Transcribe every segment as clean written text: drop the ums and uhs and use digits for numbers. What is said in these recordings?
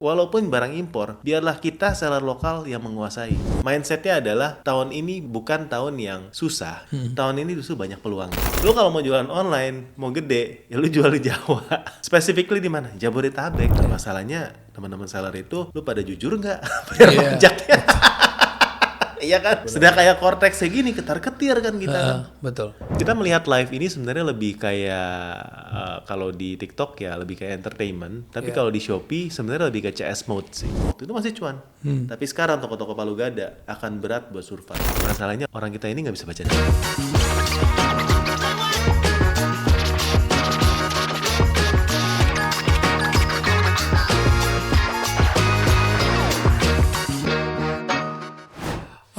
Walaupun barang impor, biarlah kita seller lokal yang menguasai. Mindsetnya adalah tahun ini bukan tahun yang susah. Tahun ini justru banyak peluang. Lu kalau mau jualan online, mau gede, ya lu jual di Jawa. Specifically di mana? Jabodetabek. Nah, masalahnya teman-teman seller itu, lu pada jujur nggak bayar pajaknya? Iya kan? Sudah kayak Cortex kayak gini, ketar-ketir kan kita kan. Betul. Kita melihat live ini sebenarnya lebih kayak kalau di TikTok ya lebih kayak entertainment, tapi kalau di Shopee sebenarnya lebih kayak CS mode sih. Waktu itu masih cuan. Tapi sekarang toko-toko Palu Gada akan berat buat survive. Masalahnya orang kita ini nggak bisa baca data.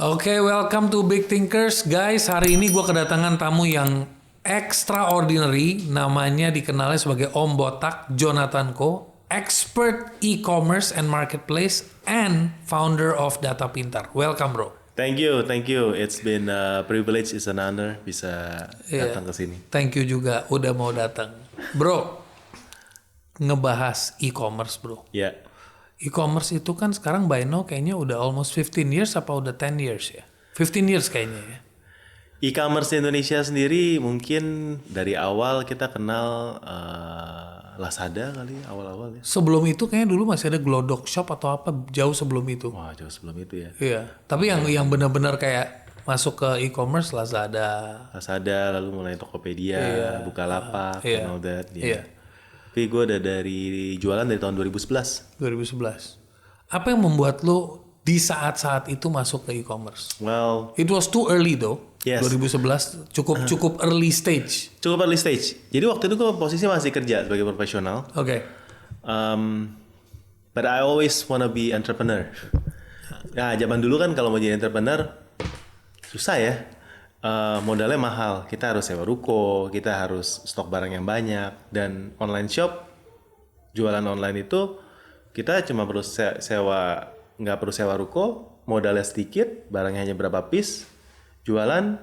Oke, welcome to Big Thinkers, guys. Hari ini gue kedatangan tamu yang extraordinary, namanya dikenalnya sebagai Om Botak, Jonathan Ko, expert e-commerce and marketplace, and founder of Data Pintar. Welcome, bro. Thank you. It's been a privilege, it's an honor bisa datang ke sini. Thank you juga udah mau datang, bro. Ngebahas e-commerce, bro. Ya. E-commerce itu kan sekarang by now kayaknya udah almost 15 years apa udah 10 years ya? 15 years kayaknya ya. E-commerce Indonesia sendiri mungkin dari awal kita kenal Lazada kali awal-awal ya. Sebelum itu kayaknya dulu masih ada Glodok Shop atau apa jauh sebelum itu. Wah, jauh sebelum itu ya. Iya, tapi yang benar-benar kayak masuk ke e-commerce Lazada. Lazada, lalu mulai Tokopedia, Bukalapak, and all that. Iya. Tapi gue udah dari jualan dari tahun 2011. 2011. Apa yang membuat lo di saat-saat itu masuk ke e-commerce? Well, It was too early though. Yes. 2011 cukup early stage. cukup early stage. Jadi waktu itu gue posisi masih kerja sebagai profesional. Oke. But I always wanna be entrepreneur. Nah, zaman dulu kan kalau mau jadi entrepreneur susah ya. Modalnya mahal. Kita harus sewa ruko, kita harus stok barang yang banyak, dan online shop, jualan online itu kita cuma perlu nggak perlu sewa ruko, modalnya sedikit, barangnya hanya berapa piece, jualan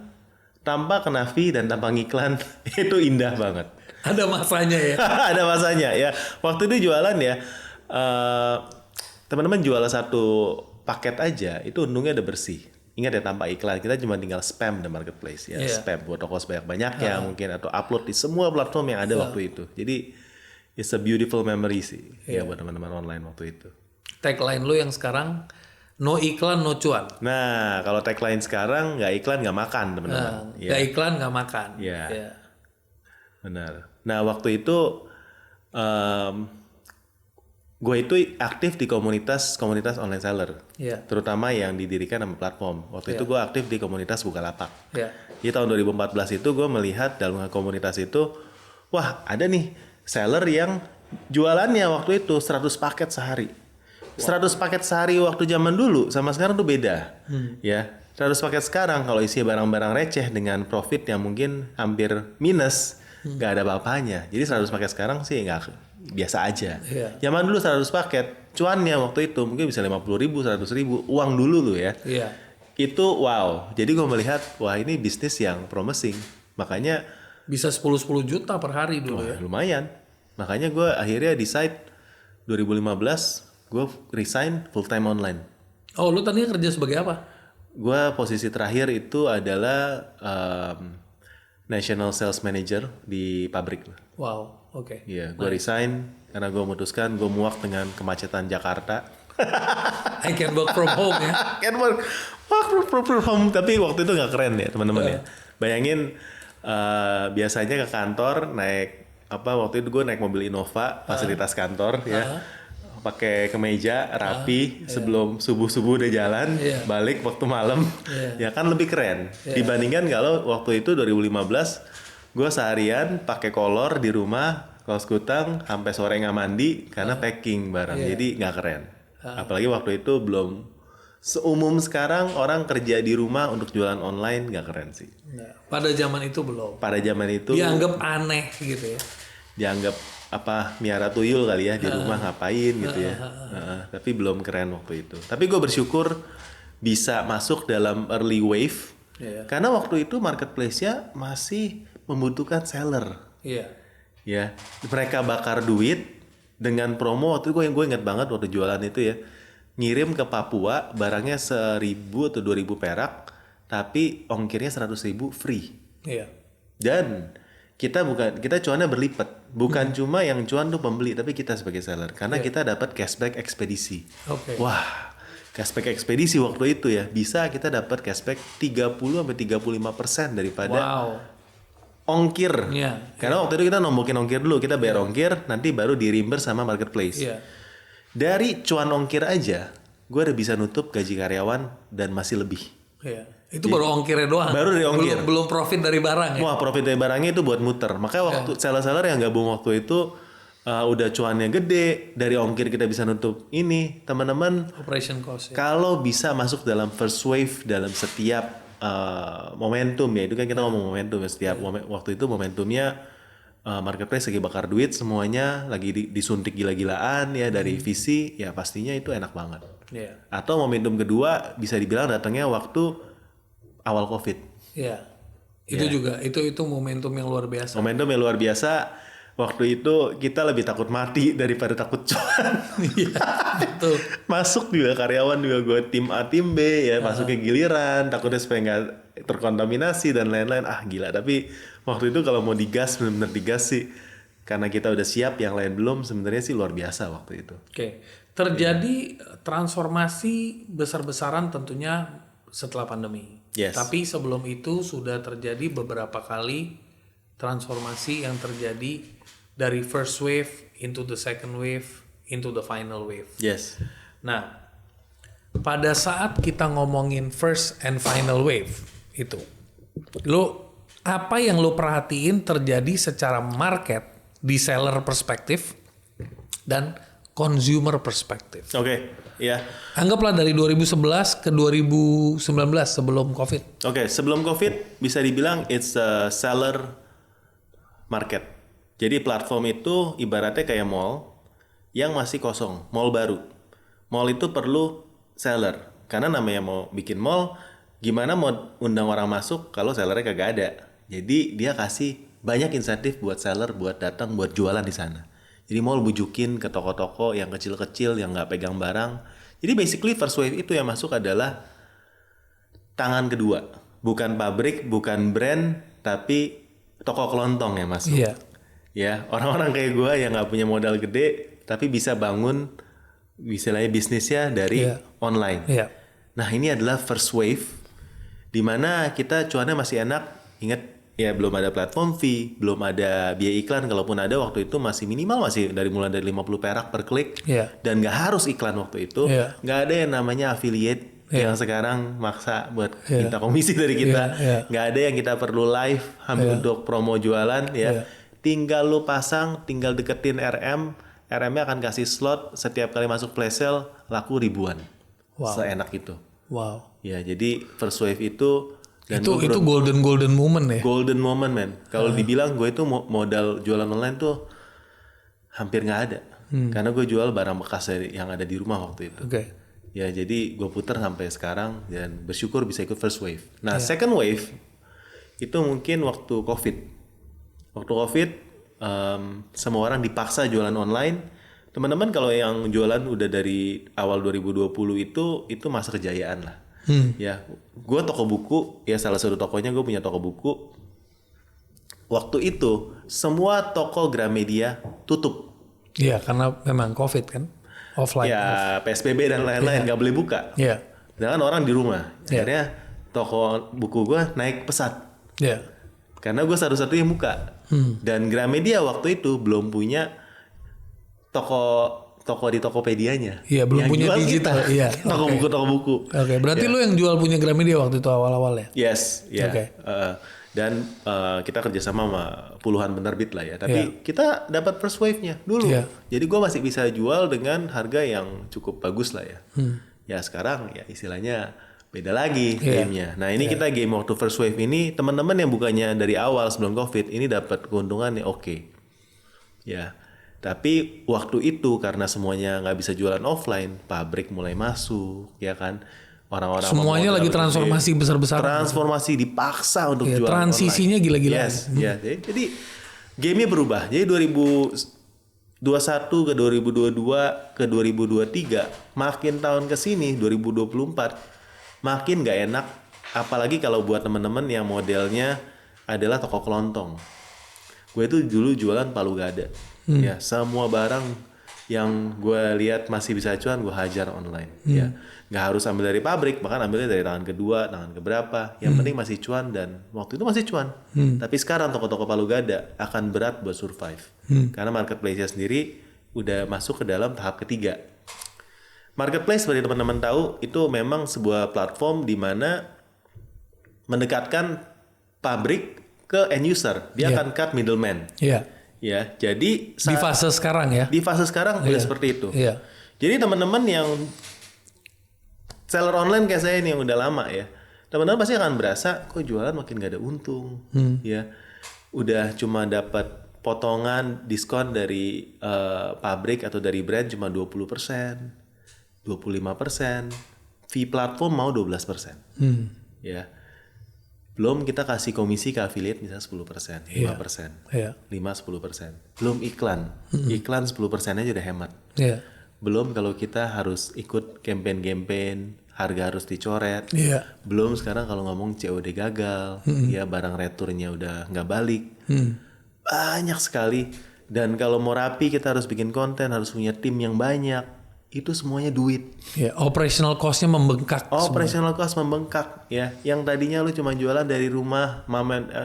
tanpa kena fee dan tanpa ngiklan. Itu indah banget. Ada masanya ya. Ada masanya ya. Waktu itu jualan ya, teman-teman jual satu paket aja itu untungnya udah bersih. Ingat ya, tanpa iklan, kita cuma tinggal spam di marketplace ya, spam buat toko sebanyak-banyaknya mungkin, atau upload di semua platform yang ada waktu itu. Jadi it's a beautiful memory sih ya buat teman-teman online waktu itu. Tagline lo yang sekarang no iklan no cuan. Nah, kalau tagline sekarang nggak iklan nggak makan teman-teman. Nggak iklan nggak makan. Iya. Ya. Benar. Nah, waktu itu gue itu aktif di komunitas online seller, terutama yang didirikan sama platform. Waktu itu gue aktif di komunitas Bukalapak. Di tahun 2014 itu gue melihat dalam komunitas itu, wah ada nih seller yang jualannya waktu itu 100 paket sehari. 100 paket sehari waktu zaman dulu sama sekarang tuh beda. Ya, 100 paket sekarang kalau isi barang-barang receh dengan profit yang mungkin hampir minus, nggak ada apa-apanya. Jadi 100 paket sekarang sih nggak, biasa aja. Zaman dulu 100 paket, cuannya waktu itu mungkin bisa 50.000, 100.000, uang dulu tuh ya. Itu wow. Jadi gue melihat, wah ini bisnis yang promising. Makanya bisa 10 juta per hari dulu ya. Lumayan. Makanya gue akhirnya decide 2015 gue resign full time online. Oh, lu tadinya kerja sebagai apa? Gue posisi terakhir itu adalah National Sales Manager di pabrik. Wow, oke. Iya, gue resign karena gue memutuskan gue muak dengan kemacetan Jakarta. I can work from home ya. Can work from home, tapi waktu itu nggak keren ya teman-teman ya. Bayangin biasanya ke kantor naik waktu itu gue naik mobil Innova, fasilitas kantor ya. Pakai kemeja rapi, sebelum subuh udah jalan, balik waktu malam, ya kan lebih keren dibandingkan kalau waktu itu 2015 gue seharian pakai kolor di rumah, kaos kutang sampai sore nggak mandi karena packing barang, jadi nggak keren. Apalagi waktu itu belum seumum sekarang orang kerja di rumah untuk jualan online, nggak keren sih. Pada zaman itu belum. Pada zaman itu dianggap aneh gitu ya. Dianggap miara tuyul kali ya di rumah ngapain gitu ya. Tapi belum keren waktu itu. Tapi gue bersyukur bisa masuk dalam early wave karena waktu itu marketplace-nya masih membutuhkan seller. Ya, mereka bakar duit dengan promo waktu itu gue ingat banget waktu jualan itu ya, ngirim ke Papua barangnya 1.000 atau 2.000 perak, tapi ongkirnya 100.000 free. Iya. Dan kita cuannya berlipat, bukan cuma yang cuan tuh pembeli, tapi kita sebagai seller, karena kita dapat cashback ekspedisi. Wah, cashback ekspedisi waktu itu ya, bisa kita dapat cashback 30-35% daripada ongkir. Karena waktu itu kita nombokin ongkir dulu, kita bayar ongkir, nanti baru di reimburse sama marketplace. Dari cuan ongkir aja, gue udah bisa nutup gaji karyawan dan masih lebih. Itu baru ongkirnya doang. Baru dari ongkir. Belum profit dari barang ya. Wah, profit dari barangnya itu buat muter. Makanya waktu seller-seller yang gabung waktu itu udah cuannya gede, dari ongkir kita bisa nutup ini, teman-teman. Operation cost. Kalau bisa masuk dalam first wave dalam setiap momentum ya, itu kan kita ngomong momentum ya, setiap waktu itu momentumnya marketplace lagi bakar duit, semuanya lagi disuntik gila-gilaan ya dari VC, ya pastinya itu enak banget. Atau momentum kedua bisa dibilang datangnya waktu awal COVID. Itu juga itu momentum yang luar biasa. Momentum yang luar biasa. Waktu itu kita lebih takut mati daripada takut cuan. Betul. Masuk juga karyawan juga gue tim A tim B ya, masuk ke giliran, takutnya supaya nggak terkontaminasi dan lain-lain. Gila. Tapi waktu itu kalau mau digas, benar-benar digas sih. Karena kita udah siap, yang lain belum, sebenarnya sih luar biasa waktu itu. Terjadi transformasi besar-besaran tentunya setelah pandemi. Tapi sebelum itu sudah terjadi beberapa kali transformasi yang terjadi dari first wave into the second wave into the final wave. Nah, pada saat kita ngomongin first and final wave itu, apa yang lo perhatiin terjadi secara market di seller perspektif dan consumer perspektif? Anggaplah dari 2011 ke 2019 sebelum COVID. Sebelum COVID bisa dibilang it's a seller market. Jadi platform itu ibaratnya kayak mall yang masih kosong, mall baru. Mall itu perlu seller, karena namanya mau bikin mall, gimana mau undang orang masuk kalau sellernya kagak ada. Jadi dia kasih banyak insentif buat seller buat datang buat jualan di sana. Jadi mall bujukin ke toko-toko yang kecil-kecil yang nggak pegang barang. Jadi basically first wave itu yang masuk adalah tangan kedua, bukan pabrik, bukan brand, tapi toko kelontong yang masuk. Ya, orang-orang kayak gue yang nggak punya modal gede, tapi bisa bangun, misalnya bisnisnya dari online. Nah, ini adalah first wave, di mana kita cuannya masih enak. Ingat, ya belum ada platform fee, belum ada biaya iklan, kalaupun ada waktu itu masih minimal, masih mulai dari 50 perak per klik, dan nggak harus iklan waktu itu, nggak ada yang namanya affiliate yang sekarang maksa buat minta komisi dari kita, nggak ada yang kita perlu live untuk promo jualan ya, tinggal lu pasang, tinggal deketin RM-nya akan kasih slot, setiap kali masuk flash sale laku ribuan, seenak itu. Ya, jadi first wave itu dan itu golden moment ya. Golden moment, man. Kalau dibilang gue itu modal jualan online tuh hampir nggak ada, karena gue jual barang bekas yang ada di rumah waktu itu. Ya, jadi gue putar sampai sekarang dan bersyukur bisa ikut first wave. Nah, second wave itu mungkin waktu COVID. Waktu COVID, semua orang dipaksa jualan online. Teman-teman kalau yang jualan udah dari awal 2020 itu masa kejayaan lah. Ya, gue toko buku, ya salah satu tokonya gue punya toko buku. Waktu itu semua toko Gramedia tutup. Iya, karena memang COVID kan, offline. Ya, PSBB dan lain-lain nggak boleh buka. Sedangkan orang di rumah. Akhirnya toko buku gue naik pesat. Karena gue satu-satunya buka. Dan Gramedia waktu itu belum punya toko di Tokopedia-nya. Belum punya digital. Toko buku. Berarti lu yang jual punya Gramedia waktu itu awal-awal ya? Yes, dan kita kerjasama sama puluhan penerbit lah ya. Tapi kita dapat first wave-nya dulu. Jadi gue masih bisa jual dengan harga yang cukup bagus lah ya. Ya sekarang ya istilahnya beda lagi game-nya. Nah ini kita game waktu first wave ini, teman-teman yang bukannya dari awal sebelum COVID ini dapat keuntungan yang oke. Ya. Tapi waktu itu karena semuanya nggak bisa jualan offline, pabrik mulai masuk, ya kan? Orang-orang semuanya lagi transformasi besar-besaran. Transformasi dipaksa untuk jualan transisinya online. Gila-gilaan. Jadi game-nya berubah. Jadi 21 ke 2022 ke 2023, makin tahun ke sini 2024 makin nggak enak, apalagi kalau buat teman-teman yang modelnya adalah toko kelontong. Gue itu dulu jualan palu gada, ya semua barang yang gue lihat masih bisa cuan gue hajar online, ya nggak harus ambil dari pabrik, bahkan ambilnya dari tangan kedua, tangan keberapa, yang penting masih cuan, dan waktu itu masih cuan. Tapi sekarang toko-toko palu gada akan berat buat survive, karena marketplace-nya sendiri udah masuk ke dalam tahap ketiga. Marketplace seperti teman-teman tahu itu memang sebuah platform di mana mendekatkan pabrik ke end user, dia akan cut middleman. Ya, jadi di fase sekarang ya. Di fase sekarang udah seperti itu. Jadi teman-teman yang seller online kayak saya ini yang udah lama ya, teman-teman pasti akan berasa kok jualan makin gak ada untung, ya. Udah cuma dapat potongan diskon dari pabrik atau dari brand cuma 20%, 25%, fee platform mau 12%, ya. Belum kita kasih komisi ke affiliate misalnya 10%, 5%, 5-10%. Belum iklan, iklan 10% aja udah hemat. Belum kalau kita harus ikut campaign, harga harus dicoret. Belum sekarang kalau ngomong COD gagal, ya barang returnya udah nggak balik. Banyak sekali. Dan kalau mau rapi kita harus bikin konten, harus punya tim yang banyak. Itu semuanya duit. Operational cost-nya membengkak. Operational cost membengkak, ya. Yang tadinya lu cuma jualan dari rumah,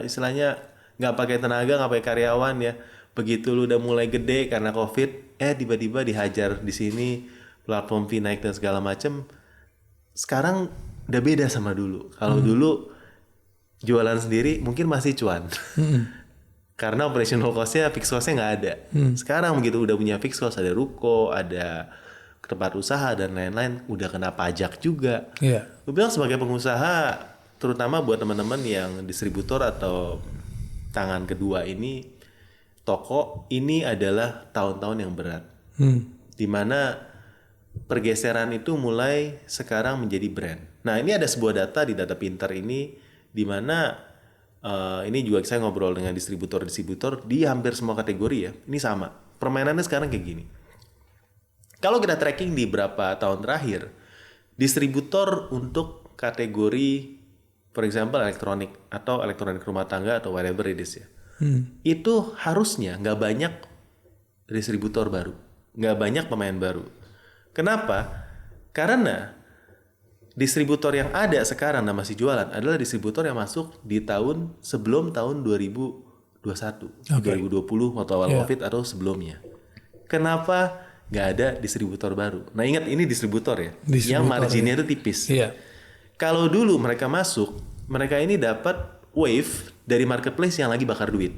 istilahnya nggak pakai tenaga, nggak pakai karyawan ya. Begitu lu udah mulai gede karena COVID, tiba-tiba dihajar di sini, platform fee naik dan segala macem. Sekarang udah beda sama dulu. Kalau dulu jualan sendiri mungkin masih cuan. Karena operational cost-nya, fixed cost-nya nggak ada. Sekarang begitu udah punya fixed cost, ada ruko, ada tempat usaha dan lain-lain, udah kena pajak juga. Gue bilang sebagai pengusaha, terutama buat teman-teman yang distributor atau tangan kedua ini, toko ini adalah tahun-tahun yang berat. Dimana pergeseran itu mulai sekarang menjadi brand. Nah ini ada sebuah data di Data Pintar ini, dimana ini juga saya ngobrol dengan distributor-distributor di hampir semua kategori ya. Ini sama, permainannya sekarang kayak gini. Kalau kita tracking di beberapa tahun terakhir, distributor untuk kategori, for example elektronik atau elektronik rumah tangga atau whatever it is ya, itu harusnya nggak banyak distributor baru, nggak banyak pemain baru. Kenapa? Karena distributor yang ada sekarang dan masih jualan adalah distributor yang masuk di tahun sebelum tahun 2021, 2020 waktu awal COVID atau sebelumnya. Kenapa nggak ada distributor baru? Nah ingat ini distributor ya, yang marginnya itu tipis. Kalau dulu mereka masuk, mereka ini dapat wave dari marketplace yang lagi bakar duit.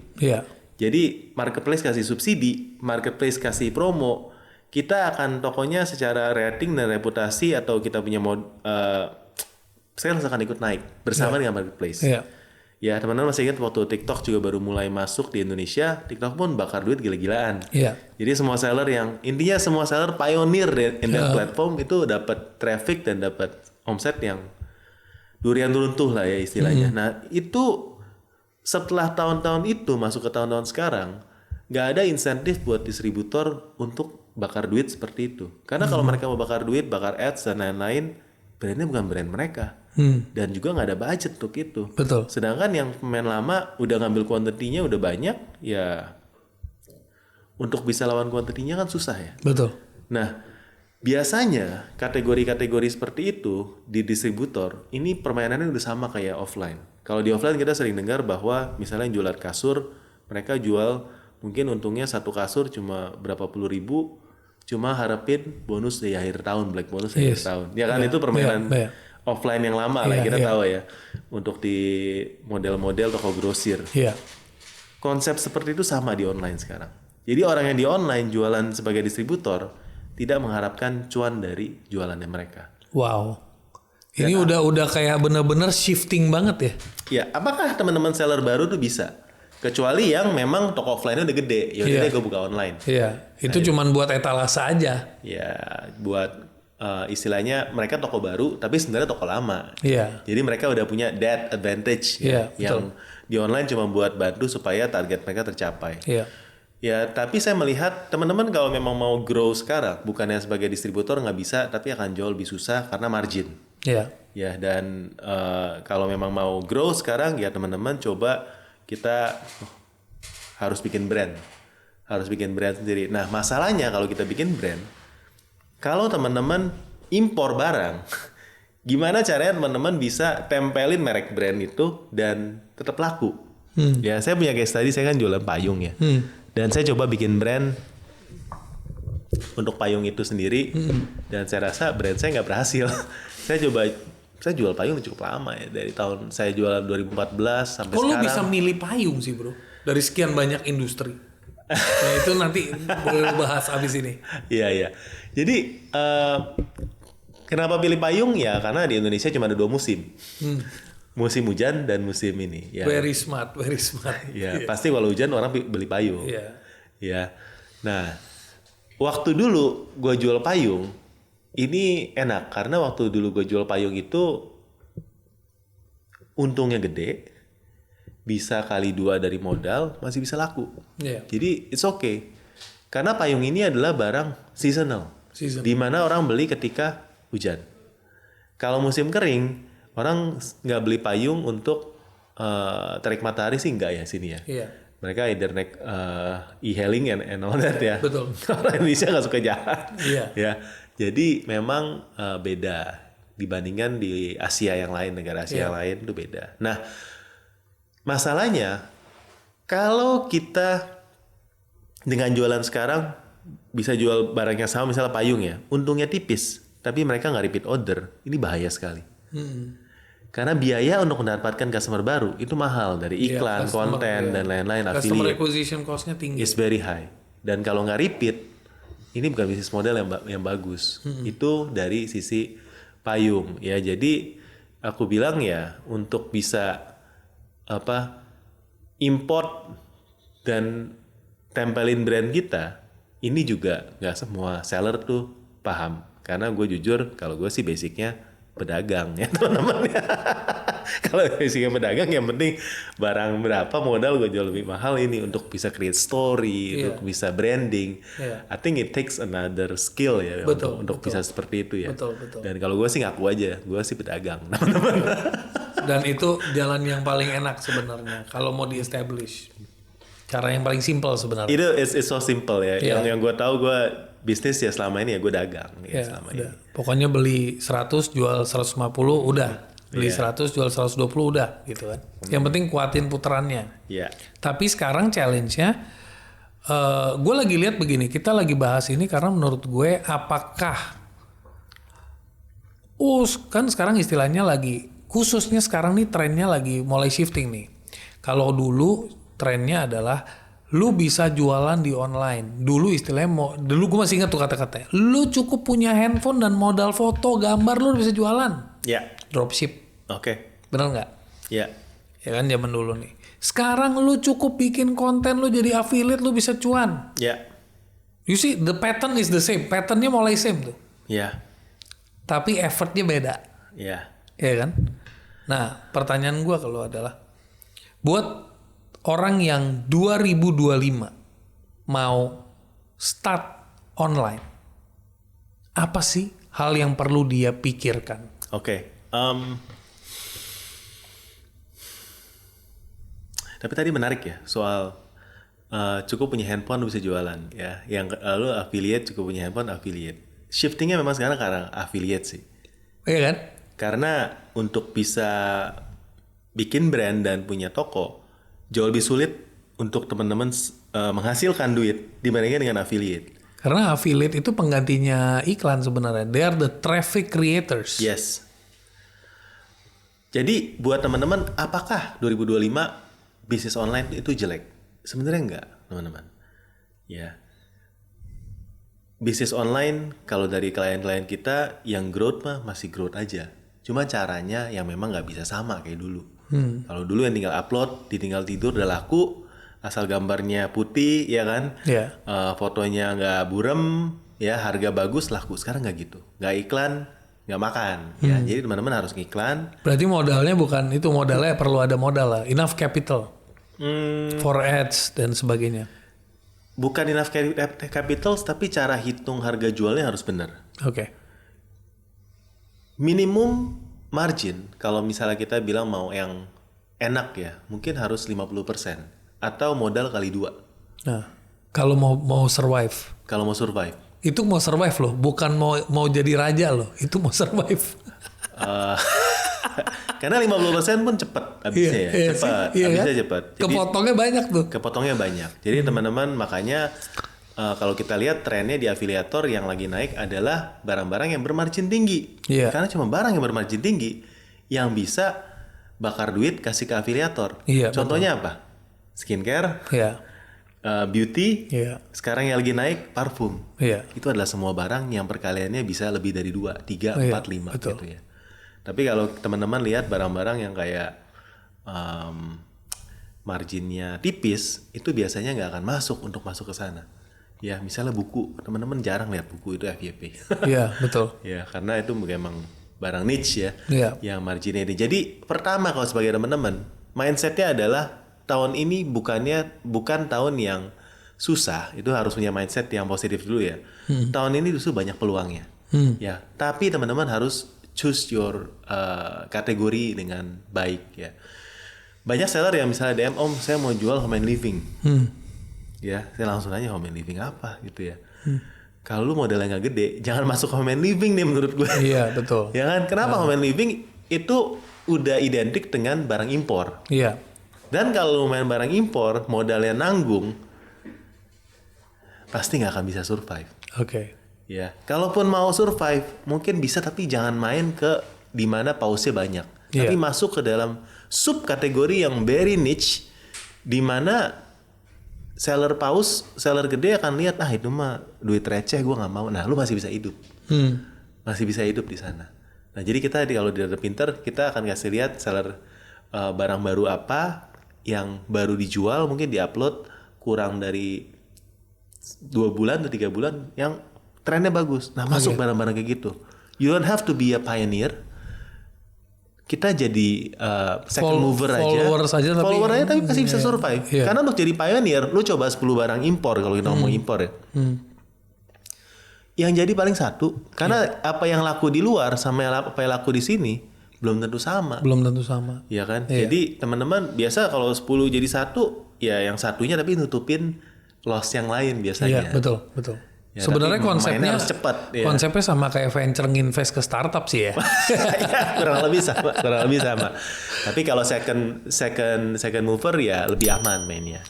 Jadi marketplace kasih subsidi, marketplace kasih promo, kita akan tokonya secara rating dan reputasi atau kita punya sales akan ikut naik bersama dengan marketplace. Ya teman-teman masih ingat waktu TikTok juga baru mulai masuk di Indonesia, TikTok pun bakar duit gila-gilaan. Jadi semua seller yang, intinya semua seller pioneer in that platform itu dapat traffic dan dapat omset yang durian runtuh lah ya istilahnya. Nah itu setelah tahun-tahun itu masuk ke tahun-tahun sekarang, nggak ada insentif buat distributor untuk bakar duit seperti itu. Karena kalau mereka mau bakar duit, bakar ads dan lain-lain, brandnya bukan brand mereka. Dan juga nggak ada budget untuk itu. Sedangkan yang pemain lama udah ngambil kuantitinya udah banyak, ya untuk bisa lawan kuantitinya kan susah ya. Nah biasanya kategori-kategori seperti itu di distributor ini permainannya udah sama kayak offline. Kalau di offline kita sering dengar bahwa misalnya yang jualan kasur, mereka jual mungkin untungnya satu kasur cuma berapa puluh ribu, cuma harapin bonus di akhir tahun, black bonus di akhir tahun. Ya kan itu permainan offline yang lama lah kita tahu ya. Untuk di model-model toko grosir. Konsep seperti itu sama di online sekarang. Jadi orang yang di online jualan sebagai distributor tidak mengharapkan cuan dari jualannya mereka. Ini udah kayak bener-bener shifting banget ya. Ya, apakah teman-teman seller baru tuh bisa? Kecuali yang memang toko offline-nya udah gede, yaudah gue buka online. Itu cuman buat etalase aja. Ya, buat istilahnya mereka toko baru, tapi sebenarnya toko lama. Jadi mereka udah punya that advantage yang di online cuma buat bantu supaya target mereka tercapai. Ya, tapi saya melihat teman-teman kalau memang mau grow sekarang, bukannya sebagai distributor nggak bisa, tapi akan jauh lebih susah karena margin. Iya. Ya, dan kalau memang mau grow sekarang, ya teman-teman coba kita harus bikin brand. Harus bikin brand sendiri. Nah, masalahnya kalau kita bikin brand, kalau teman-teman impor barang, gimana caranya teman-teman bisa tempelin merek brand itu dan tetap laku? Ya, saya punya case tadi, saya kan jualan payung ya. Dan saya coba bikin brand untuk payung itu sendiri. Dan saya rasa brand saya nggak berhasil. Saya jual payung cukup lama ya. Dari tahun saya jualan 2014 sampai sekarang. Kok lu bisa milih payung sih bro? Dari sekian banyak industri. Nah, itu nanti boleh bahas abis ini. Iya. Jadi kenapa pilih payung ya? Karena di Indonesia cuma ada 2 musim. Musim hujan dan musim ini. Ya. Very smart. Ya, pasti kalau hujan orang beli payung. Ya. Nah, waktu dulu gue jual payung, ini enak karena waktu dulu gue jual payung itu untungnya gede, bisa kali 2 dari modal, masih bisa laku. Jadi it's okay. Karena payung ini adalah barang seasonal. Di mana orang beli ketika hujan. Kalau musim kering, orang nggak beli payung untuk terik matahari sih enggak ya sini ya. Mereka either naik e-hailing and all that ya. Betul. Orang Indonesia nggak suka jalan. Ya. Jadi memang beda dibandingkan di Asia yang lain, negara Asia yang lain itu beda. Nah, masalahnya kalau kita dengan jualan sekarang bisa jual barangnya sama, misalnya payung ya, untungnya tipis, tapi mereka nggak repeat order, ini bahaya sekali. Karena biaya untuk mendapatkan customer baru itu mahal dari iklan, konten dan lain-lain. Customer acquisition cost-nya tinggi. Is very high. Dan kalau nggak repeat, ini bukan bisnis model yang bagus. Itu dari sisi payung ya. Jadi aku bilang ya untuk bisa import dan tempelin brand kita, ini juga nggak semua seller tuh paham. Karena gue jujur, kalau gue sih basicnya pedagang ya teman-teman. Kalau basicnya pedagang, yang penting barang berapa modal gue jual lebih mahal ini untuk bisa create story, untuk bisa branding. I think it takes another skill ya untuk bisa seperti itu ya. Betul. Dan kalau gue sih ngaku aja, gue sih pedagang teman-teman. Dan itu jalan yang paling enak sebenarnya kalau mau di-establish. Cara yang paling simple sebenarnya. Itu it's so simple ya. Yang gue tahu, gue bisnis ya selama ini ya gue dagang ya selama ini. Pokoknya beli 100 jual 150 udah. Beli 100 jual 120 udah gitu kan. Yang penting kuatin putarannya. Tapi sekarang challenge-nya gue lagi lihat begini, kita lagi bahas ini karena menurut gue apakah kan sekarang istilahnya lagi, khususnya sekarang nih trennya lagi mulai shifting nih. Kalau dulu trennya adalah lu bisa jualan di online. Dulu istilahnya, dulu gue masih ingat tuh kata-katanya. Lu cukup punya handphone dan modal foto, gambar, lu bisa jualan. Dropship. Bener nggak? Ya kan zaman dulu nih. Sekarang lu cukup bikin konten, lu jadi affiliate, lu bisa cuan. You see, the pattern is the same. Patternnya mulai same tuh. Tapi effortnya beda. Ya kan? Nah, pertanyaan gue kalau adalah, buat orang yang 2025 mau start online, apa sih hal yang perlu dia pikirkan? Tapi tadi menarik ya soal cukup punya handphone bisa jualan ya. Yang lalu affiliate, cukup punya handphone affiliate. Shiftingnya memang sekarang karena affiliate sih. Iya kan? Karena untuk bisa bikin brand dan punya toko jauh lebih sulit untuk teman-teman menghasilkan duit dibandingkan dengan affiliate. Karena affiliate itu penggantinya iklan sebenarnya. They are the traffic creators. Yes. Jadi buat teman-teman, apakah 2025 bisnis online itu jelek? Sebenarnya enggak, teman-teman. Ya. Bisnis online kalau dari klien-klien kita yang growth mah masih growth aja. Cuma caranya yang memang nggak bisa sama kayak dulu. Kalau dulu yang tinggal upload, ditinggal tidur udah laku, asal gambarnya putih, ya kan? Fotonya nggak burem, ya harga bagus laku. Sekarang nggak gitu, nggak iklan, nggak makan. Ya, jadi teman-teman harus ngiklan. Berarti modalnya bukan itu, modalnya perlu ada modal lah, enough capital for ads dan sebagainya. bukan enough capital, tapi cara hitung harga jualnya harus benar. Oke. Minimum margin, kalau misalnya kita bilang mau yang enak ya, mungkin harus 50%. Atau modal kali 2. Nah, kalau mau survive. Kalau mau survive. Itu mau survive loh, bukan mau jadi raja loh. Itu mau survive. Karena 50% pun cepat habisnya ya. Cepat, habisnya cepat. Kepotongnya banyak tuh. Kepotongnya banyak. Jadi teman-teman makanya kalau kita lihat trennya di afiliator yang lagi naik adalah barang-barang yang bermargin tinggi. Karena cuma barang yang bermargin tinggi yang bisa bakar duit kasih ke afiliator. Contohnya apa? Skincare, beauty, sekarang yang lagi naik parfum. Itu adalah semua barang yang perkaliannya bisa lebih dari 2, 3, 4, 5 gitu ya. Tapi kalau teman-teman lihat barang-barang yang kayak marginnya tipis, itu biasanya nggak akan untuk masuk ke sana. Ya, misalnya buku, teman-teman jarang lihat buku itu FYP. Iya, betul. Ya, karena itu memang barang niche ya, yang marginnya ini. Jadi pertama kalau sebagai teman-teman, mindsetnya adalah tahun ini bukan tahun yang susah, itu harus punya mindset yang positif dulu ya. Tahun ini justru banyak peluangnya. Ya, tapi teman-teman harus choose your kategori dengan baik ya. Banyak seller yang misalnya DM, Om saya mau jual home and living. Ya, saya langsung nanya home and living apa gitu ya. Kalau lu modalnya nggak gede, jangan masuk home and living nih menurut gue. Iya, betul. Ya kan? Kenapa home and living itu udah identik dengan barang impor. Iya. Dan kalau lu main barang impor, modalnya nanggung, pasti nggak akan bisa survive. Oke. Ya, kalaupun mau survive, mungkin bisa tapi jangan main ke di mana pausnya banyak. Tapi masuk ke dalam sub kategori yang very niche, di mana seller paus, seller gede akan lihat, itu mah duit receh, gue nggak mau. Nah, lu masih bisa hidup, masih bisa hidup di sana. Nah, jadi kita kalau di Data Pinter, kita akan kasih lihat seller barang baru apa yang baru dijual, mungkin diupload kurang dari 2 bulan atau 3 bulan yang trennya bagus. Nah, masuk barang-barang kayak gitu. You don't have to be a pioneer. Kita jadi second mover aja. Follower aja tapi masih bisa survive. Karena untuk jadi pioneer, lu coba 10 barang impor kalau kita ngomong impor ya. Yang jadi paling satu. Karena apa yang laku di luar sama apa yang laku di sini belum tentu sama. Iya kan? Jadi teman-teman biasa kalau 10 jadi satu, ya yang satunya tapi nutupin loss yang lain biasanya. Iya, betul. Ya, sebenarnya konsepnya harus cepat. Ya. Konsepnya sama kayak venture nginvest ke startup sih ya. Ya kurang lebih sama. Tapi kalau second mover ya lebih aman mainnya.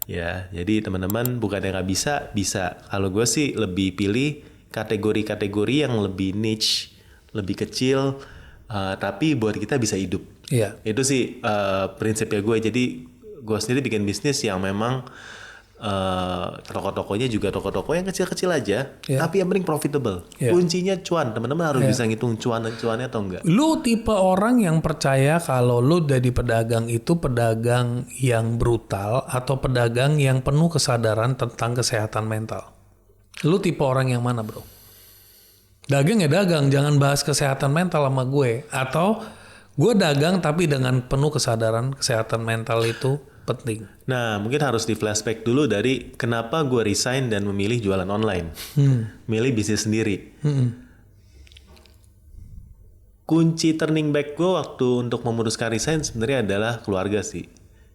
Ya, jadi teman-teman bukan yang nggak bisa. Kalau gue sih lebih pilih kategori-kategori yang lebih niche, lebih kecil, tapi buat kita bisa hidup. Itu sih prinsipnya gue. Jadi gue sendiri bikin bisnis yang memang toko-tokonya juga toko-toko yang kecil-kecil aja, tapi yang penting profitable. Kuncinya cuan, teman-teman harus bisa ngitung cuannya atau enggak. Lu tipe orang yang percaya kalau lu jadi pedagang itu pedagang yang brutal atau pedagang yang penuh kesadaran tentang kesehatan mental? Lu tipe orang yang mana, bro? Dagang ya dagang, jangan bahas kesehatan mental sama gue. Atau gue dagang tapi dengan penuh kesadaran kesehatan mental itu penting. Nah, mungkin harus di flashback dulu dari kenapa gue resign dan memilih jualan online. Milih bisnis sendiri. Kunci turning back gue waktu untuk memutuskan resign sebenarnya adalah keluarga sih.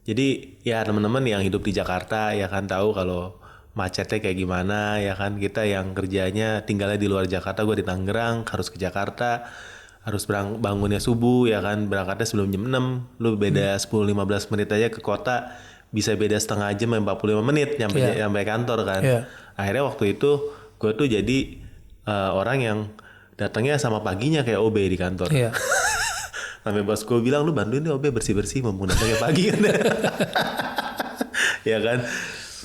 Jadi ya teman-teman yang hidup di Jakarta ya kan tahu kalau macetnya kayak gimana ya kan. Kita yang kerjanya tinggalnya di luar Jakarta, gue di Tangerang, harus ke Jakarta. Harus bangunnya subuh ya kan, berangkatnya sebelum jam 6, lu beda 10-15 menit aja ke kota, bisa beda setengah jam 45 menit nyampe kantor kan. Akhirnya waktu itu gue tuh jadi orang yang datangnya sama paginya kayak OB di kantor. Sampai bos gue bilang, lu bantuin nih OB bersih-bersih mumpung datangnya pagi kan. Ya kan.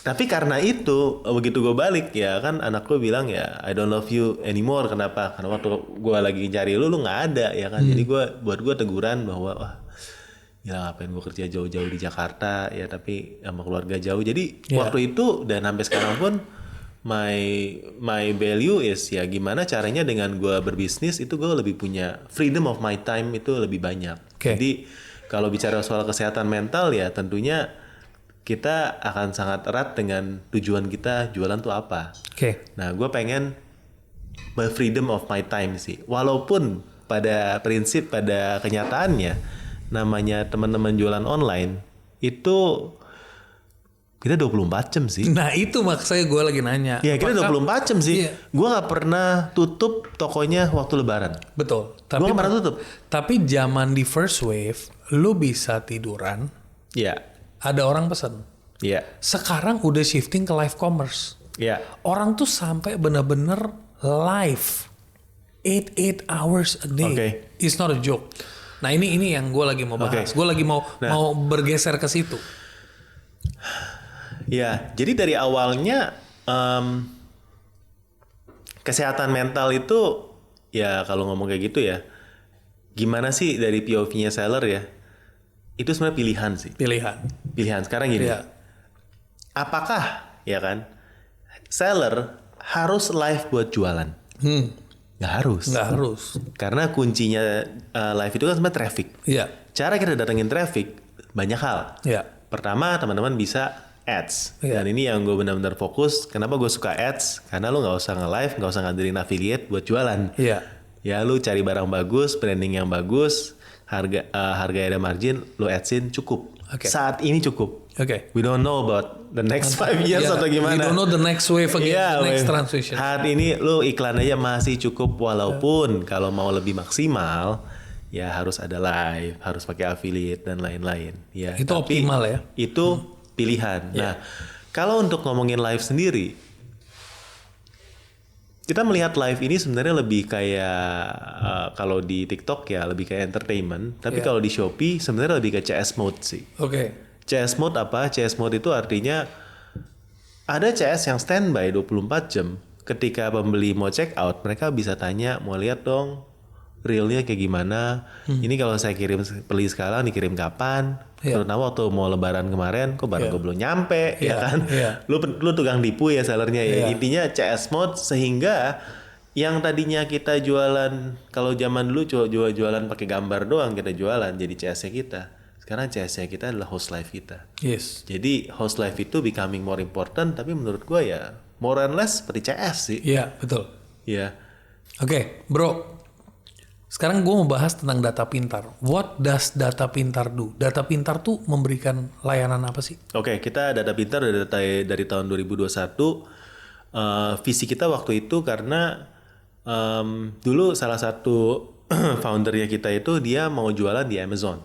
Tapi karena itu, begitu gue balik ya kan anak gue bilang ya I don't love you anymore. Kenapa? Karena waktu gue lagi cari lu nggak ada ya kan. Jadi buat gue teguran bahwa wah gila ngapain gue kerja jauh-jauh di Jakarta ya tapi sama keluarga jauh. Jadi waktu itu dan sampai sekarang pun my value is ya gimana caranya dengan gue berbisnis itu gue lebih punya freedom of my time itu lebih banyak. Jadi kalau bicara soal kesehatan mental ya tentunya kita akan sangat erat dengan tujuan kita jualan tuh apa. Nah, gue pengen freedom of my time sih. Walaupun pada prinsip, pada kenyataannya, namanya teman-teman jualan online, itu kita 24 jam sih. Nah itu maksudnya gue lagi nanya. Ya kita 24 jam sih. Iya. Gue gak pernah tutup tokonya waktu lebaran. Betul. Gue gak pernah tutup. Tapi zaman di first wave, lu bisa tiduran. Iya. Ada orang pesen. Iya. Sekarang udah shifting ke live commerce. Iya. Orang tuh sampai bener-bener live. 8 hours a day. Okay. It's not a joke. Nah ini yang gue lagi mau bahas. Gue lagi mau bergeser ke situ. Ya, jadi dari awalnya kesehatan mental itu ya kalau ngomong kayak gitu ya, gimana sih dari POV-nya seller ya? Itu sebenarnya pilihan sih. Pilihan. Sekarang gini, apakah ya kan seller harus live buat jualan? Nggak harus. Karena kuncinya live itu kan sebenarnya traffic. Iya. Cara kita datengin traffic banyak hal. Iya. Pertama, teman-teman bisa ads. Dan ini yang gue benar-benar fokus. Kenapa gue suka ads? Karena lu nggak usah nge-live, nggak usah ngadirin affiliate buat jualan. Iya. Ya lu cari barang bagus, branding yang bagus, harga ada margin, lu adsin cukup. Saat ini cukup. We don't know about the next 5 years atau gimana. We don't know the next wave again, the next transition. Saat ini lu iklan aja masih cukup, walaupun kalau mau lebih maksimal, ya harus ada live, harus pakai affiliate dan lain-lain. Ya, itu optimal ya. Itu pilihan. Nah, kalau untuk ngomongin live sendiri, kita melihat live ini sebenarnya lebih kayak kalau di TikTok ya lebih kayak entertainment, tapi kalau di Shopee sebenarnya lebih kayak CS mode sih. CS mode apa? CS mode itu artinya ada CS yang standby 24 jam. Ketika pembeli mau check out, mereka bisa tanya, mau lihat dong realnya kayak gimana. Ini kalau saya kirim beli sekarang dikirim kapan? Terutama waktu mau lebaran kemarin, kok barang gue belum nyampe, ya kan? Lu tukang tipu ya sellernya ya. Intinya CS mode sehingga yang tadinya kita jualan, kalau zaman dulu jualan pakai gambar doang kita jualan jadi CS-nya kita. Sekarang CS-nya kita adalah host live kita. Jadi host live itu becoming more important, tapi menurut gue ya more and less seperti CS sih. Iya, betul. Iya. Oke, bro. Sekarang gue mau bahas tentang data pintar. What does data pintar do? Data pintar tuh memberikan layanan apa sih? Oke, kita data pintar dari tahun 2021. Visi kita waktu itu karena dulu salah satu foundernya kita itu dia mau jualan di Amazon.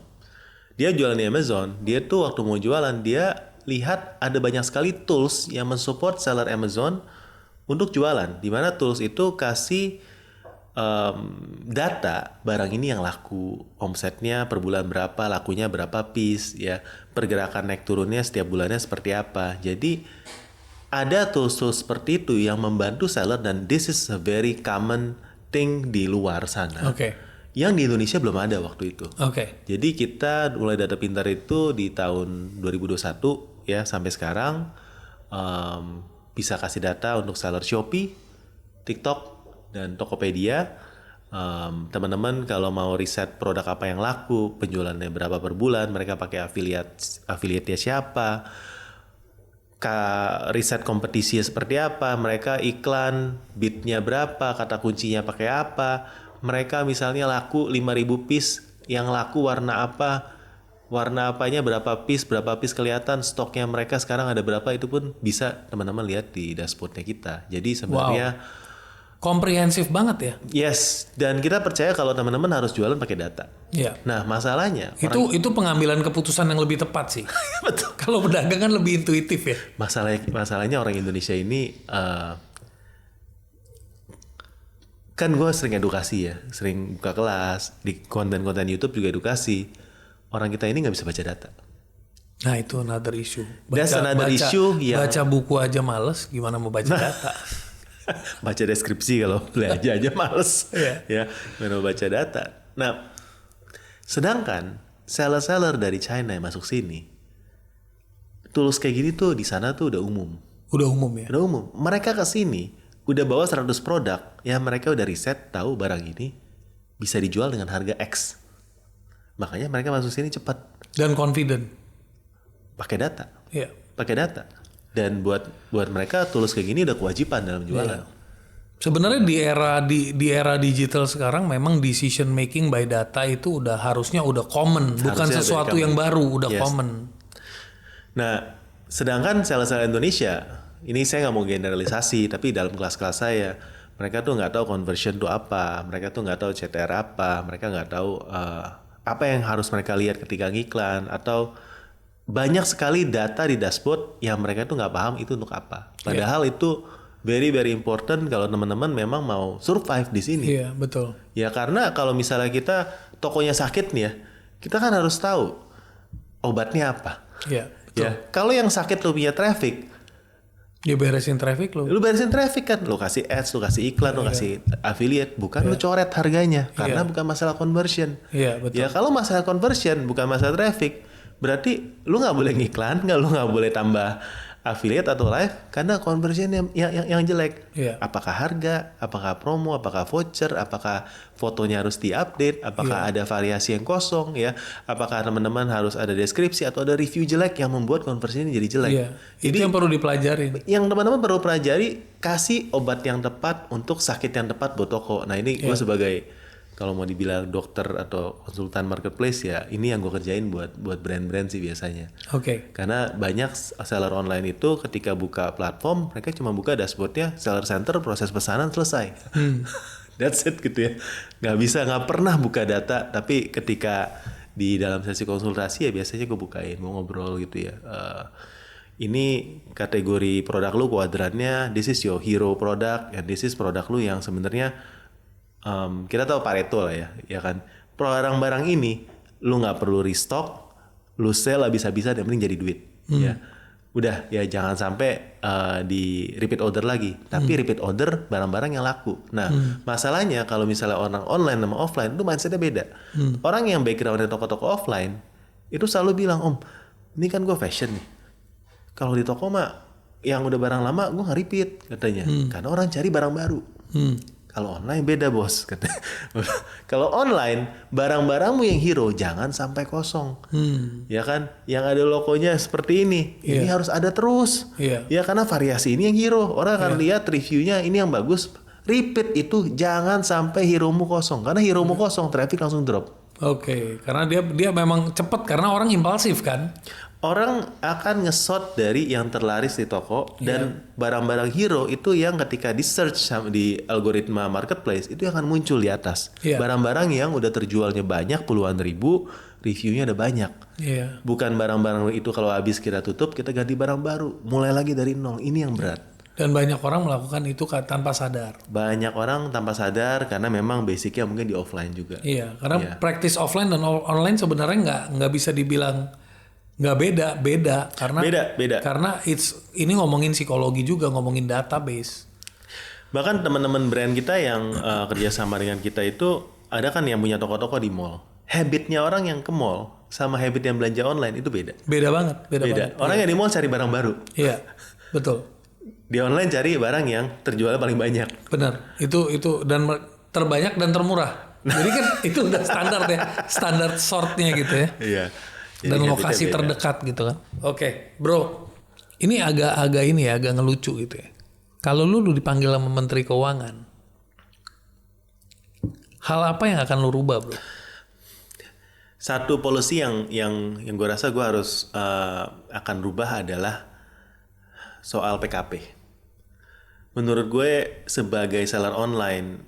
Dia jualan di Amazon, dia tuh waktu mau jualan dia lihat ada banyak sekali tools yang mensupport seller Amazon untuk jualan. Dimana tools itu kasih data barang ini yang laku, omsetnya per bulan berapa, lakunya berapa piece, ya pergerakan naik turunnya setiap bulannya seperti apa. Jadi ada tools-tools seperti itu yang membantu seller, dan this is a very common thing di luar sana. Yang di Indonesia belum ada waktu itu. Jadi kita mulai data pintar itu di tahun 2021 ya sampai sekarang bisa kasih data untuk seller Shopee, TikTok, dan Tokopedia. Teman-teman kalau mau riset produk apa yang laku, penjualannya berapa per bulan, mereka pakai affiliate-nya siapa, riset kompetisinya seperti apa, mereka iklan bidnya berapa, kata kuncinya pakai apa, mereka misalnya laku 5.000 piece, yang laku warna apa, warna apanya berapa piece kelihatan, stoknya mereka sekarang ada berapa, itu pun bisa teman-teman lihat di dashboardnya kita. Jadi sebenarnya komprehensif banget ya. Yes, dan kita percaya kalau teman-teman harus jualan pakai data. Nah, masalahnya itu pengambilan keputusan yang lebih tepat sih. Betul. Kalau pedagang kan lebih intuitif ya. Masalahnya orang Indonesia ini kan gue sering edukasi ya, sering buka kelas di konten-konten YouTube juga edukasi. Orang kita ini nggak bisa baca data. Nah itu another issue. Baca buku aja males, gimana mau baca data? Baca deskripsi kalau belajar aja males. Ya, mau baca data. Nah, sedangkan seller-seller dari China yang masuk sini, tools kayak gini tuh di sana tuh udah umum. Udah umum ya? Udah umum. Mereka ke sini udah bawa 100 produk, ya mereka udah riset tahu barang ini bisa dijual dengan harga X. Makanya mereka masuk sini cepat. Dan confident. Pakai data. pakai data. Dan buat mereka tools kayak gini udah kewajiban dalam jualan. Sebenarnya di era digital sekarang memang decision making by data itu harusnya udah common, bukan sesuatu yang baru, udah common. Nah, sedangkan seller Indonesia, ini saya nggak mau generalisasi, tapi dalam kelas-kelas saya, mereka tuh nggak tahu conversion itu apa, mereka tuh nggak tahu CTR apa, mereka nggak tahu apa yang harus mereka lihat ketika ngiklan, atau banyak sekali data di dashboard yang mereka tuh nggak paham itu untuk apa. Padahal itu very important kalau teman-teman memang mau survive di sini. Iya, betul. Ya karena kalau misalnya kita tokonya sakit nih ya, kita kan harus tahu obatnya apa. Iya, betul. Ya, kalau yang sakit lu punya traffic, dia beresin traffic lu. Lu beresin traffic kan, lu kasih ads, lu kasih iklan, lu kasih affiliate, bukan lu coret harganya karena bukan masalah conversion. Iya, betul. Ya kalau masalah conversion bukan masalah traffic, berarti lu nggak boleh ngiklan, lu nggak boleh tambah affiliate atau live karena conversion yang jelek. Apakah harga, apakah promo, apakah voucher, apakah fotonya harus diupdate, apakah ada variasi yang kosong ya, apakah teman-teman harus ada deskripsi atau ada review jelek yang membuat conversion jadi jelek. Jadi itu yang perlu dipelajari. Yang teman-teman perlu pelajari, kasih obat yang tepat untuk sakit yang tepat buat toko. Nah ini gue sebagai kalau mau dibilang dokter atau konsultan marketplace ya, ini yang gue kerjain buat brand-brand sih biasanya. Karena banyak seller online itu ketika buka platform, mereka cuma buka dashboardnya, seller center, proses pesanan selesai. That's it gitu ya. Nggak pernah buka data. Tapi ketika di dalam sesi konsultasi ya biasanya gue bukain, mau ngobrol gitu ya. Ini kategori produk lu kuadrannya, this is your hero product, and this is produk lu yang sebenarnya kita tahu Pareto lah ya kan. Barang-barang ini lu nggak perlu restock, lu sell habis-habisan, yang penting jadi duit. Ya udah ya, jangan sampai di repeat order lagi. Tapi repeat order barang-barang yang laku. Nah masalahnya kalau misalnya orang online sama offline itu mindsetnya beda. Orang yang backgroundnya toko-toko offline itu selalu bilang, om ini kan gue fashion nih, kalau di toko mah yang udah barang lama gue nggak repeat katanya, karena orang cari barang baru. Kalau online beda bos, katanya. Kalau online barang-barangmu yang hero jangan sampai kosong, ya kan? Yang ada logonya seperti ini harus ada terus, ya karena variasi ini yang hero. Orang akan lihat reviewnya ini yang bagus, repeat itu jangan sampai hero-mu kosong, karena hero-mu kosong traffic langsung drop. Karena dia memang cepat karena orang impulsif kan. Orang akan nge-sort dari yang terlaris di toko dan barang-barang hero itu yang ketika di search di algoritma marketplace itu akan muncul di atas. Barang-barang yang udah terjualnya banyak puluhan ribu, reviewnya ada banyak. Bukan barang-barang itu kalau habis kita tutup kita ganti barang baru, mulai lagi dari nol. Ini yang berat. Dan banyak orang melakukan itu tanpa sadar. Banyak orang tanpa sadar karena memang basicnya mungkin di offline juga. Karena praktis offline dan online sebenarnya nggak bisa dibilang nggak beda karena beda karena ini ngomongin psikologi juga, ngomongin database. Bahkan teman-teman brand kita yang kerjasama dengan kita itu ada kan yang punya toko-toko di mall. Habitnya orang yang ke mall sama habit yang belanja online itu beda banget. Orang yang di mall cari barang baru. Iya, betul. Di online cari barang yang terjualnya paling banyak. Benar, itu dan terbanyak dan termurah. Jadi kan itu udah standar ya, standar sortnya gitu ya. Iya. Dan lokasi terdekat gitu kan. Bro, ini agak ngelucu gitu ya. Kalau lu dipanggil sama Menteri Keuangan, hal apa yang akan lu rubah, bro? Satu policy yang gue rasa gue harus akan rubah adalah soal PKP. Menurut gue sebagai seller online,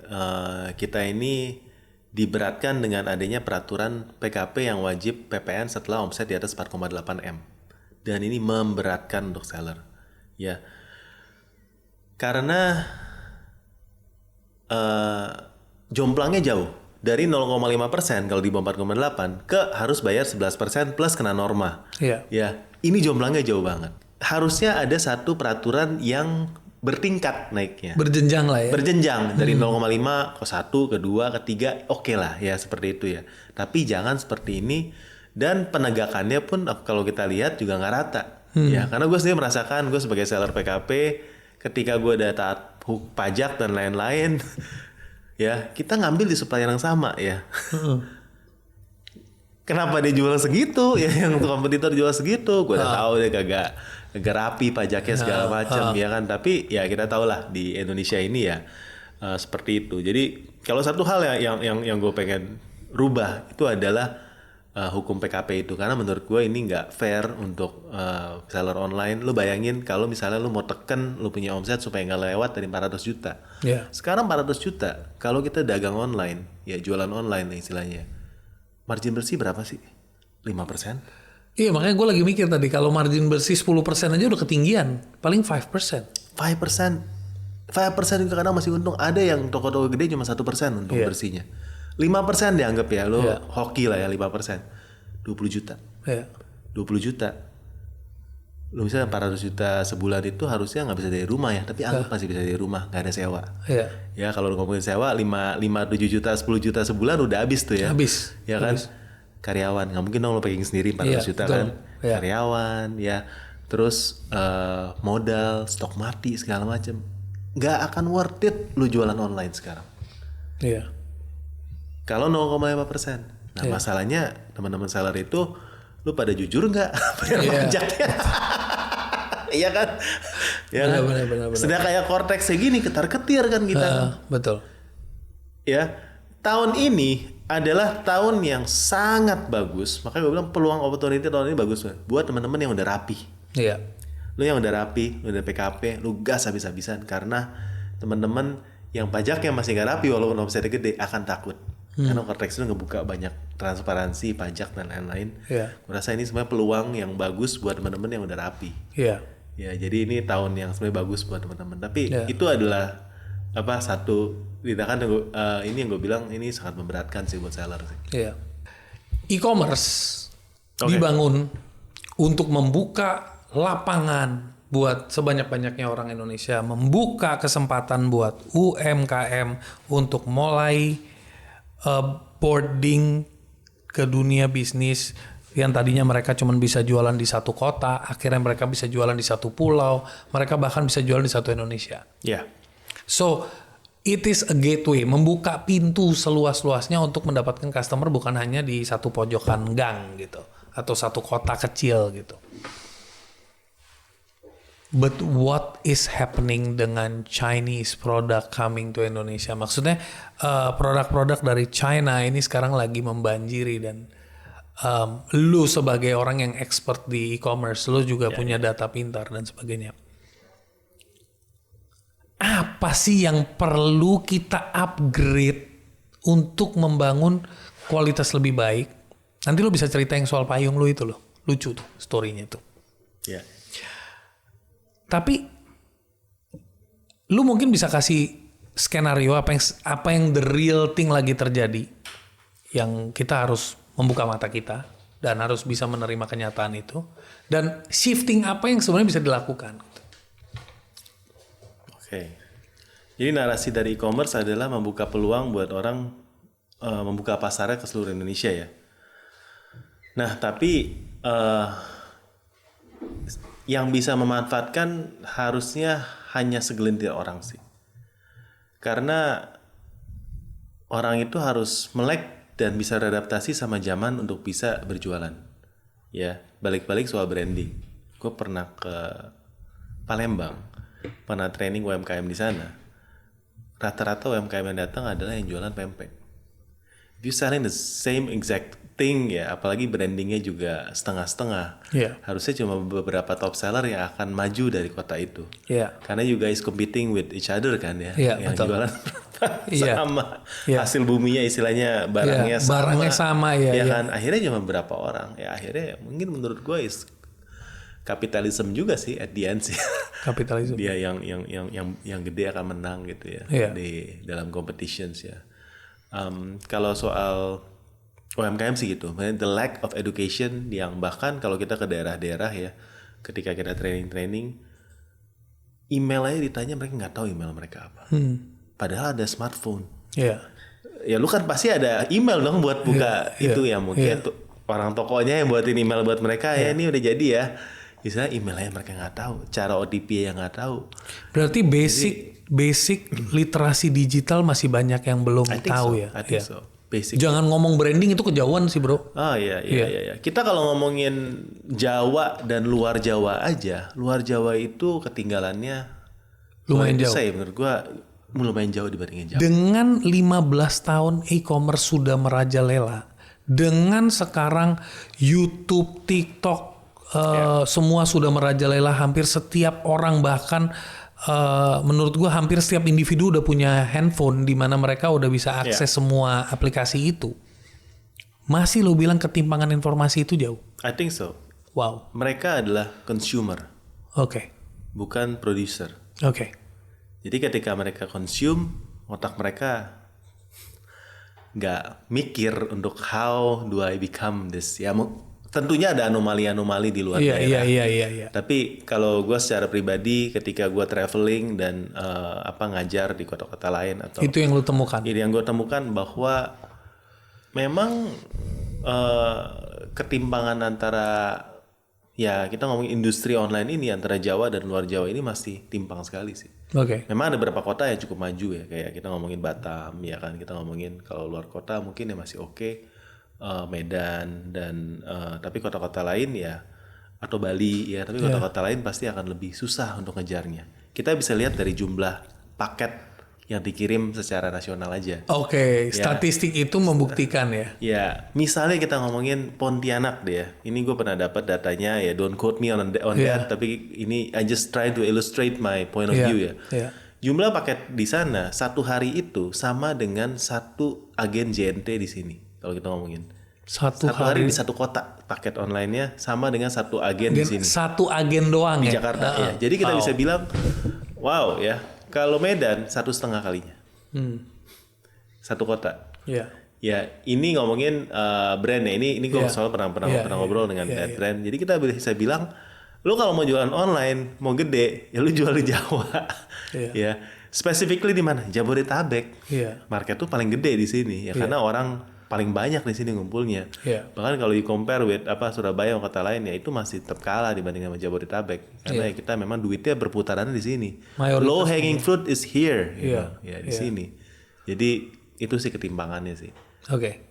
kita ini diberatkan dengan adanya peraturan PKP yang wajib PPN setelah omset di atas 4,8 M. Dan ini memberatkan untuk seller. Ya. Karena jomplangnya jauh. Dari 0,5% kalau di bawah 4,8 ke harus bayar 11% plus kena norma. Ya, ini jomplangnya jauh banget. Harusnya ada satu peraturan yang bertingkat naiknya. Berjenjang lah ya. Berjenjang dari 0,5 ke 1, ke 2, ke 3, oke lah ya seperti itu ya. Tapi jangan seperti ini, dan penegakannya pun kalau kita lihat juga nggak rata. Ya, karena gue sendiri merasakan, gue sebagai seller PKP, ketika gue udah taat pajak dan lain-lain, ya kita ngambil di supplier yang sama ya. kenapa dia jual segitu ya, yang kompetitor jual segitu, gue udah tahu dia kagak rapi pajaknya segala macam ya kan. Tapi ya kita tahu lah di Indonesia ini ya seperti itu. Jadi kalau satu hal yang gue pengen rubah itu adalah hukum PKP itu, karena menurut gue ini nggak fair untuk seller online. Lu bayangin kalau misalnya lu mau teken lu punya omset supaya nggak lewat dari 400 juta. Sekarang 400 juta kalau kita dagang online, ya jualan online istilahnya, margin bersih berapa sih? 5%? Iya, makanya gue lagi mikir tadi kalau margin bersih 10% aja udah ketinggian, paling 5%. 5% itu kadang masih untung. Ada yang toko-toko gede cuma 1% untung bersihnya. 5% dianggap ya, lo hoki lah ya 5%. 20 juta. 20 juta. Lo misalnya 400 juta sebulan itu harusnya nggak bisa dari rumah ya, tapi anggap masih bisa dari rumah, nggak ada sewa. Ya kalau lo ngomongin sewa 5-7 juta, 10 juta sebulan udah habis tuh ya. Habis. Ya kan? Karyawan, nggak mungkin dong lo packing sendiri 400 juta betul. Kan. Karyawan ya. Terus modal, stok mati segala macam. Nggak akan worth it lo jualan online sekarang. Kalau 0,5%. Nah masalahnya teman-teman seller itu lu pada jujur nggak bayar pajaknya? Iya kan? Ya kan? Benar. Sedang kayak Cortex kayak gini ketar-ketir kan kita. Betul. Ya, tahun ini adalah tahun yang sangat bagus. Makanya gue bilang peluang opportunity tahun ini bagus buat teman-teman yang udah rapi. Iya. Lu yang udah rapi, lu udah PKP, lu gas habis-habisan karena teman-teman yang pajaknya masih nggak rapi walaupun omsetnya gede akan takut. Karena Cortex itu ngebuka banyak transparansi pajak dan lain-lain. Gue rasa ini sebenarnya peluang yang bagus buat teman-teman yang udah rapi. Ya, jadi ini tahun yang sebenarnya bagus buat teman-teman. Tapi itu adalah satu tindakan ini yang gue bilang ini sangat memberatkan sih buat seller sih. E-commerce dibangun untuk membuka lapangan buat sebanyak-banyaknya orang Indonesia, membuka kesempatan buat UMKM untuk mulai boarding ke dunia bisnis yang tadinya mereka cuma bisa jualan di satu kota, akhirnya mereka bisa jualan di satu pulau, mereka bahkan bisa jualan di satu Indonesia. So it is a gateway, membuka pintu seluas-luasnya untuk mendapatkan customer bukan hanya di satu pojokan gang gitu atau satu kota kecil gitu. But what is happening dengan Chinese product coming to Indonesia? Maksudnya produk-produk dari China ini sekarang lagi membanjiri dan lu sebagai orang yang expert di e-commerce, lu juga punya data pintar dan sebagainya. Apa sih yang perlu kita upgrade untuk membangun kualitas lebih baik? Nanti lu bisa cerita yang soal payung lu itu loh. Lucu tuh story-nya tuh. Tapi lu mungkin bisa kasih skenario apa yang the real thing lagi terjadi yang kita harus membuka mata kita dan harus bisa menerima kenyataan itu dan shifting apa yang sebenarnya bisa dilakukan. Jadi narasi dari e-commerce adalah membuka peluang buat orang membuka pasarnya ke seluruh Indonesia ya. Nah, tapi yang bisa memanfaatkan harusnya hanya segelintir orang sih. Karena orang itu harus melek dan bisa beradaptasi sama zaman untuk bisa berjualan. Ya, balik-balik soal branding. Gue pernah ke Palembang, pernah training UMKM di sana. Rata-rata UMKM yang datang adalah yang jualan pempek. If you selling the same exact thing ya, apalagi brandingnya juga setengah-setengah. Harusnya cuma beberapa top seller yang akan maju dari kota itu. Karena you guys competing with each other kan ya. Yang betul. Jualan sama. Hasil buminya istilahnya barangnya sama. Ya kan. Akhirnya cuma beberapa orang. Ya akhirnya mungkin menurut gue kapitalisme juga sih at the end sih. Kapitalisme. Dia yang gede akan menang gitu ya. Di dalam competitions ya. Kalau soal UMKM sih gitu, the lack of education yang bahkan kalau kita ke daerah-daerah ya, ketika kita training, email aja ditanya mereka nggak tahu email mereka apa. Padahal ada smartphone. Ya lu kan pasti ada email dong buat buka itu ya mungkin orang tokonya yang buatin email buat mereka ya ini udah jadi ya. Misalnya emailnya mereka nggak tahu, cara OTP yang nggak tahu. Berarti basic literasi digital masih banyak yang belum tahu ya. I think so. basic. Jangan ngomong branding, itu kejauhan sih bro. Iya. Kita kalau ngomongin Jawa dan luar Jawa aja, luar Jawa itu ketinggalannya lumayan jauh. Menurut gue lumayan jauh dibandingin Jawa. Dengan 15 tahun e-commerce sudah merajalela, dengan sekarang YouTube, TikTok, semua sudah merajalela, hampir setiap orang bahkan menurut gue hampir setiap individu udah punya handphone di mana mereka udah bisa akses semua aplikasi itu. Masih lo bilang ketimpangan informasi itu jauh? I think so. Wow. Mereka adalah consumer. Oke. Bukan producer. Oke. Jadi ketika mereka consume, otak mereka nggak mikir untuk how do I become this. Ya tentunya ada anomali-anomali di luar daerah. Iya. Tapi kalau gue secara pribadi ketika gue traveling dan ngajar di kota-kota lain atau itu yang lu temukan. Yang gue temukan bahwa memang ketimpangan antara kita ngomongin industri online ini antara Jawa dan luar Jawa ini masih timpang sekali sih. Oke. Memang ada beberapa kota yang cukup maju ya, kayak kita ngomongin Batam ya kan, kita ngomongin kalau luar kota mungkin ya masih oke. Medan dan tapi kota-kota lain ya atau Bali ya, tapi kota-kota lain pasti akan lebih susah untuk ngejarnya. Kita bisa lihat dari jumlah paket yang dikirim secara nasional aja. Oke, statistik itu membuktikan ya. Ya, misalnya kita ngomongin Pontianak deh ya. Ini gue pernah dapat datanya ya, don't quote me on that, tapi ini I just try to illustrate my point of view ya. Jumlah paket di sana satu hari itu sama dengan satu agen JNT di sini. Kalau kita ngomongin satu hari di satu kota paket online-nya sama dengan satu agen di sini. Satu agen doang di Jakarta ya. Jadi kita bisa bilang wow ya. Kalau Medan 1,5 kalinya. Satu kota. Ya ini ngomongin brand ya. Ini gue soalnya pernah ngobrol dengan brand. Jadi kita bisa bilang lu kalau mau jualan online mau gede ya lu jual di Jawa. Ya. Specifically di mana? Jabodetabek. Market tuh paling gede di sini ya karena orang paling banyak di sini ngumpulnya. Bahkan kalau di compare with Surabaya atau kota lain ya itu masih tetap kalah dibanding sama Jabodetabek. Karena kita memang duitnya berputarannya di sini. Low hanging fruit is here. Di sini. Jadi itu sih ketimpangannya sih. Oke.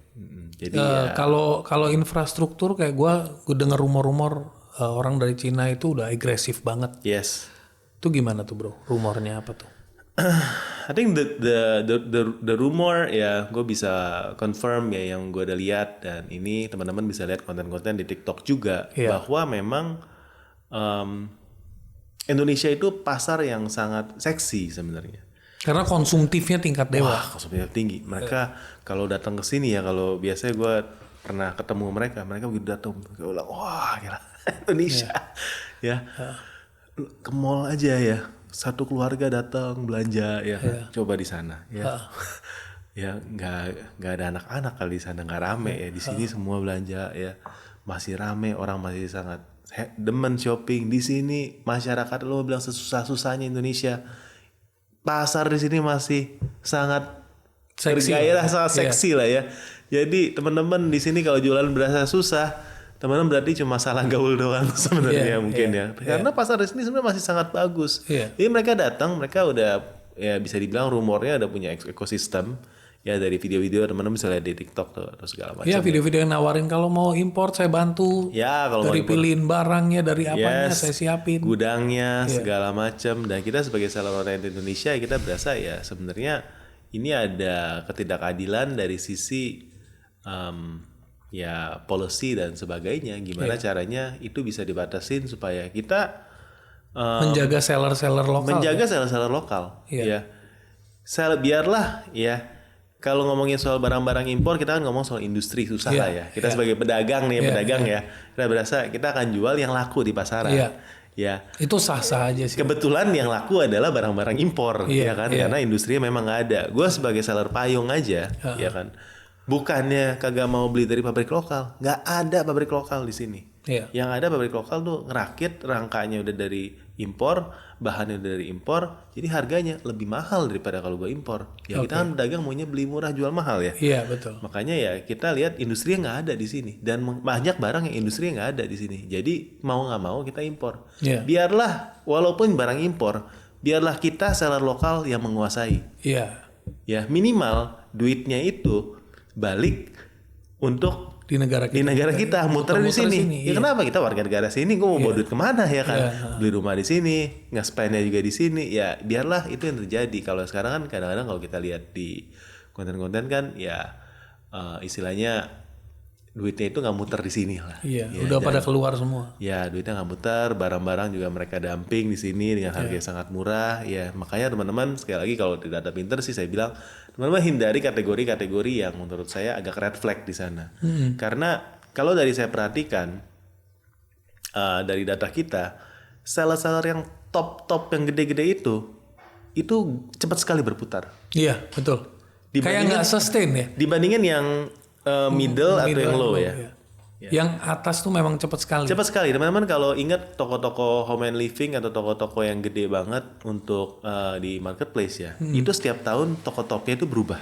Jadi kalau infrastruktur kayak gue dengar rumor-rumor orang dari Cina itu udah agresif banget. Yes. Itu gimana tuh bro? Rumornya apa tuh? I think the rumor ya gue bisa confirm ya yang gue udah lihat, dan ini teman-teman bisa lihat konten-konten di TikTok juga bahwa memang Indonesia itu pasar yang sangat seksi sebenarnya. Karena konsumtifnya tingkat dewa. Wah, konsumtifnya tinggi. Mereka kalau datang ke sini ya, kalau biasanya gue pernah ketemu mereka begitu datang gue bilang wah gila Indonesia ya. Ke mall aja ya. Satu keluarga datang belanja ya, coba di sana ya, ya nggak ada anak-anak kali di sana, nggak rame ya. Di sini semua belanja ya, masih rame, orang masih sangat demen shopping di sini. Masyarakat lo bilang sesusah-susahnya Indonesia, pasar di sini masih sangat bergairah, sangat seksi lah ya. Jadi teman-teman di sini kalau jualan berasa susah, teman-teman berarti cuma salah gaul doang sebenarnya mungkin ya. Karena pasar di sini sebenarnya masih sangat bagus. Jadi mereka datang, mereka udah ya bisa dibilang rumornya udah punya ekosistem ya, dari video-video teman-teman bisa lihat di TikTok tuh atau segala macam. Ya video-video yang nawarin kalau mau import saya bantu. Ya kalau dari pilihin barangnya dari apanya saya siapin. Gudangnya segala macam. Dan kita sebagai seller online di Indonesia kita berasa ya sebenarnya ini ada ketidakadilan dari sisi ya policy dan sebagainya. Gimana caranya itu bisa dibatasin supaya kita menjaga seller-seller lokal. Menjaga seller-seller lokal. Ya. Biarlah ya. Kalau ngomongin soal barang-barang impor, kita kan ngomong soal industri susah lah ya. Kita sebagai pedagang nih, ya. Kita berasa kita akan jual yang laku di pasaran. Ya. Itu sah-sah aja sih. Kebetulan yang laku adalah barang-barang impor, ya kan? Karena industrinya memang nggak ada. Gue sebagai seller payung aja, ya kan? Bukannya kagak mau beli dari pabrik lokal, nggak ada pabrik lokal di sini. Yang ada pabrik lokal tuh ngerakit, rangkanya udah dari impor, bahannya udah dari impor, jadi harganya lebih mahal daripada kalau gue impor. Ya kita kan pedagang maunya beli murah jual mahal ya. Iya betul. Makanya ya kita lihat industri nggak ada di sini, dan banyak barang yang industri nggak ada di sini. Jadi mau nggak mau kita impor. Biarlah walaupun barang impor, biarlah kita seller lokal yang menguasai. Ya minimal duitnya itu balik untuk di negara kita muter di sini. Ya kenapa kita warga negara sini, gue mau bawa duit kemana ya kan? Beli rumah di sini, nge-spendnya juga di sini. Ya biarlah itu yang terjadi. Kalau sekarang kan kadang-kadang kalau kita lihat di konten-konten kan ya istilahnya duitnya itu nggak muter di sini lah. Iya, udah pada keluar semua. Ya, duitnya nggak muter, barang-barang juga mereka dumping di sini dengan harga yang sangat murah. Ya, makanya teman-teman sekali lagi kalau tidak ada pinter sih saya bilang teman-teman hindari kategori-kategori yang menurut saya agak red flag di sana. Karena kalau dari saya perhatikan dari data kita, seller-seller yang top yang gede-gede itu cepat sekali berputar. Iya, betul. Kayak nggak sustain ya. Dibandingin yang middle atau yang low ya. Yang atas tuh memang cepat sekali. Cepat sekali. Teman-teman kalau ingat toko-toko home and living atau toko-toko yang gede banget untuk di marketplace ya, itu setiap tahun toko-tokonya itu berubah.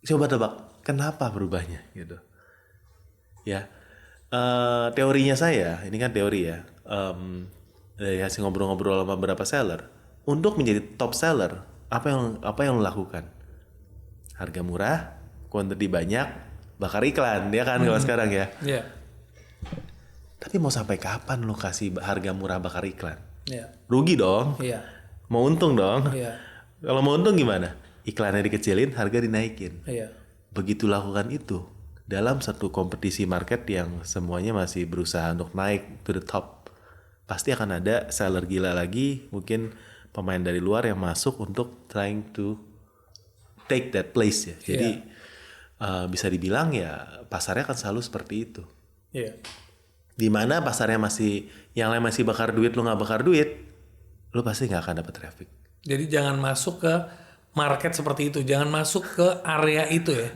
Coba tebak, kenapa berubahnya gitu? Ya, teorinya saya, ini kan teori ya, dari hasil ngobrol-ngobrol sama beberapa seller, untuk menjadi top seller, apa yang lo lakukan? Harga murah, quantity banyak, bakar iklan, ya kan kalau sekarang ya. Yeah. Tapi mau sampai kapan lo kasih harga murah bakar iklan? Yeah. Rugi dong. Yeah. Mau untung dong. Yeah. Kalau mau untung gimana? Iklannya dikecilin, harga dinaikin. Yeah. Begitu lakukan itu dalam satu kompetisi market yang semuanya masih berusaha untuk naik to the top, pasti akan ada seller gila lagi, mungkin pemain dari luar yang masuk untuk trying to take that place ya. Jadi bisa dibilang ya pasarnya akan selalu seperti itu. Iya. Dimana pasarnya yang lain masih bakar duit, lu nggak bakar duit, lu pasti nggak akan dapat traffic. Jadi jangan masuk ke market seperti itu, jangan masuk ke area itu ya.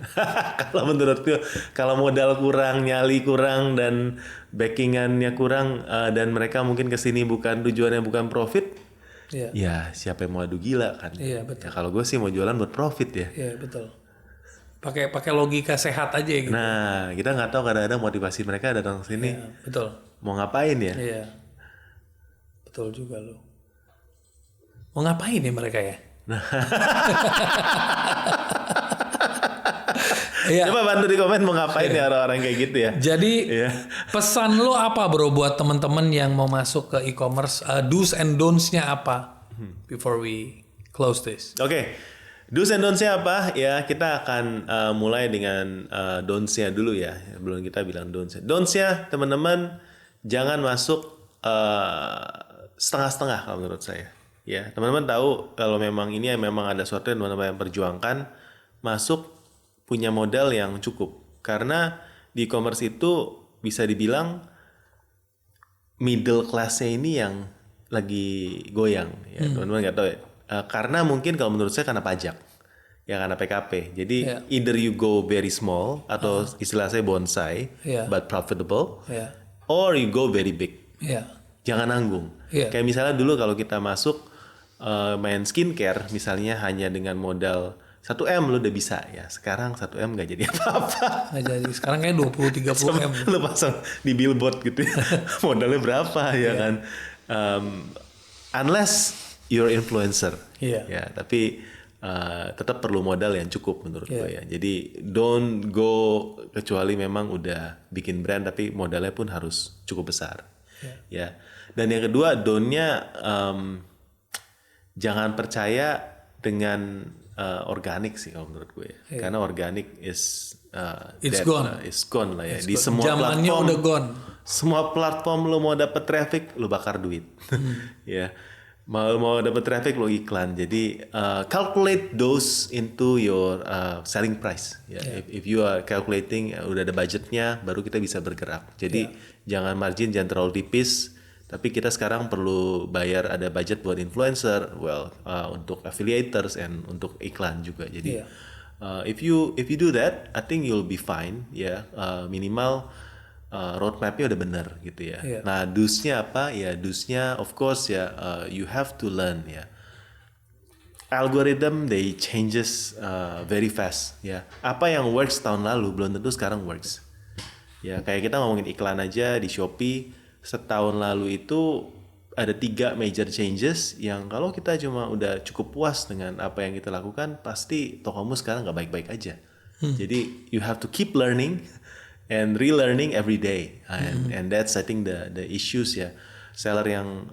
Kalau menurutku, kalau modal kurang, nyali kurang, dan backingannya kurang, dan mereka mungkin kesini tujuannya bukan profit, ya siapa yang mau adu gila kan? Iya betul. Ya, kalau gue sih mau jualan buat profit ya. Iya betul. Pakai logika sehat aja gitu. Nah, kita nggak tahu kadang-kadang motivasi mereka datang ke sini. Iya, betul. Mau ngapain ya? Iya. Betul juga lo. Mau ngapain ya mereka ya? Iya. Coba bantu di komen mau ngapain ya orang-orang kayak gitu ya. Jadi pesan lo apa bro buat temen-temen yang mau masuk ke e-commerce? Do's and don'ts-nya apa? Before we close this. Oke. Do's and don'ts-nya apa? Ya kita akan mulai dengan don'ts-nya dulu ya. Belum kita bilang don'ts-nya. Don'ts-nya teman-teman jangan masuk setengah-setengah kalau menurut saya. Ya teman-teman tahu kalau memang ini memang ada sesuatu yang teman-teman perjuangkan, masuk punya modal yang cukup. Karena di e-commerce itu bisa dibilang middle class-nya ini yang lagi goyang. Ya teman-teman nggak tahu ya. Karena mungkin kalau menurut saya karena pajak, ya karena PKP. Jadi either you go very small atau istilah saya bonsai, but profitable, or you go very big. Jangan nanggung. Kayak misalnya dulu kalau kita masuk main skincare, misalnya hanya dengan modal 1M lu udah bisa ya. Sekarang 1M nggak jadi apa-apa. Nggak jadi. Sekarang kayak 20-30 M. Lu pasang di billboard gitu ya. Modalnya berapa ya kan? Unless you're influencer, ya. Tapi tetap perlu modal yang cukup menurut gue ya. Jadi don't go kecuali memang udah bikin brand, tapi modalnya pun harus cukup besar, ya. Dan yang kedua, don't-nya jangan percaya dengan organik sih kalau menurut gue ya. Karena organik is gone lah ya. Di semua zamannya platform udah gone. Semua platform lo mau dapet traffic, lo bakar duit. Ya. Mau dapat traffic lo iklan. Jadi calculate those into your selling price. If you are calculating udah ada budgetnya, baru kita bisa bergerak. Jadi jangan margin jangan terlalu tipis. Tapi kita sekarang perlu bayar ada budget buat influencer, untuk affiliators and untuk iklan juga. Jadi if you do that, I think you'll be fine. Minimal roadmapnya udah benar gitu ya. Nah, do's-nya apa? Ya, do's-nya of course ya, you have to learn ya. Algorithm they changes very fast ya. Apa yang works tahun lalu belum tentu sekarang works. Ya, kayak kita ngomongin iklan aja di Shopee, setahun lalu itu ada 3 major changes yang kalau kita cuma udah cukup puas dengan apa yang kita lakukan, pasti tokomu sekarang nggak baik-baik aja. Jadi you have to keep learning and relearning every day. And that's I think the issues ya. Seller yang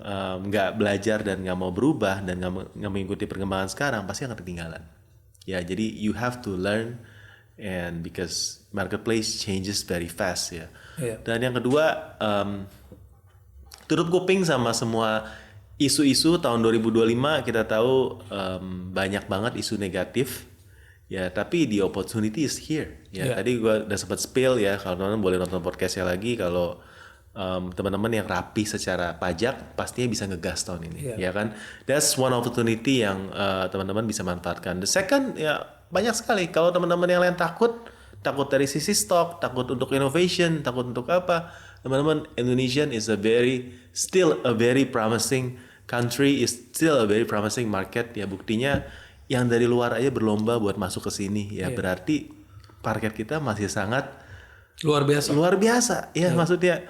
nggak belajar dan nggak mau berubah dan nggak mengikuti perkembangan sekarang pasti akan ketinggalan. Ya, jadi you have to learn, and because marketplace changes very fast ya. Dan yang kedua, tutup kuping sama semua isu-isu tahun 2025. Kita tahu banyak banget isu negatif ya, tapi the opportunity is here ya. Tadi gue udah sempat spill ya, kalau teman-teman boleh nonton podcastnya lagi. Kalau teman-teman yang rapi secara pajak pastinya bisa ngegas tahun ini ya kan. That's one opportunity yang teman-teman bisa manfaatkan. The second ya, banyak sekali kalau teman-teman yang lain takut dari sisi stok, takut untuk innovation, takut untuk apa, teman-teman, Indonesia is still a very promising country, is still a very promising market ya. Buktinya yang dari luar aja berlomba buat masuk ke sini ya, berarti market kita masih sangat luar biasa ya. Maksudnya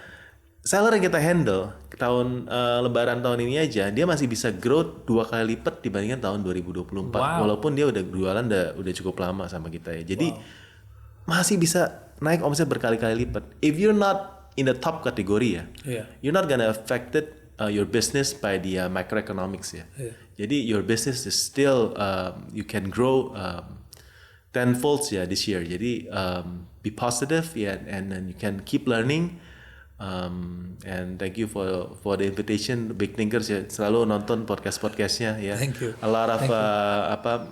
seller yang kita handle tahun lebaran tahun ini aja, dia masih bisa growth 2 kali lipat dibandingkan tahun 2024. Walaupun dia udah jualan udah cukup lama sama kita ya. Jadi masih bisa naik omset berkali-kali lipat. If you're not in the top kategori ya, you're not gonna affected your business by the microeconomics ya. Jadi your business is still you can grow tenfold ya this year. Jadi be positive ya, and then you can keep learning. And thank you for the invitation, Big Thinkers ya. Selalu nonton podcastnya ya. Thank you. A lot of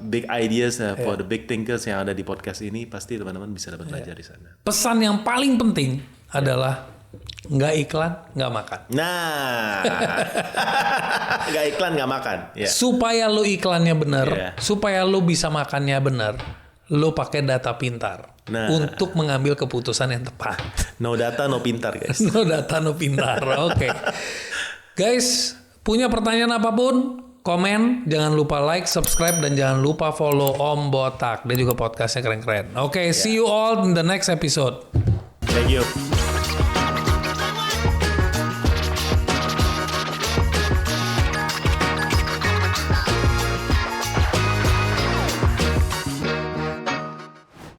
big ideas for the Big Thinkers yang ada di podcast ini. Pasti teman-teman bisa dapat belajar di sana. Pesan yang paling penting adalah nggak iklan, nggak makan. Nah, nggak iklan, nggak makan. Yeah. Supaya lo iklannya benar, supaya lo bisa makannya benar, lo pakai data pintar. Untuk mengambil keputusan yang tepat. No data, no pintar, guys. No data, no pintar. Oke. Guys, punya pertanyaan apapun, komen. Jangan lupa like, subscribe, dan jangan lupa follow Om Botak. Dia juga podcastnya keren-keren. Oke, see you all in the next episode. Thank you.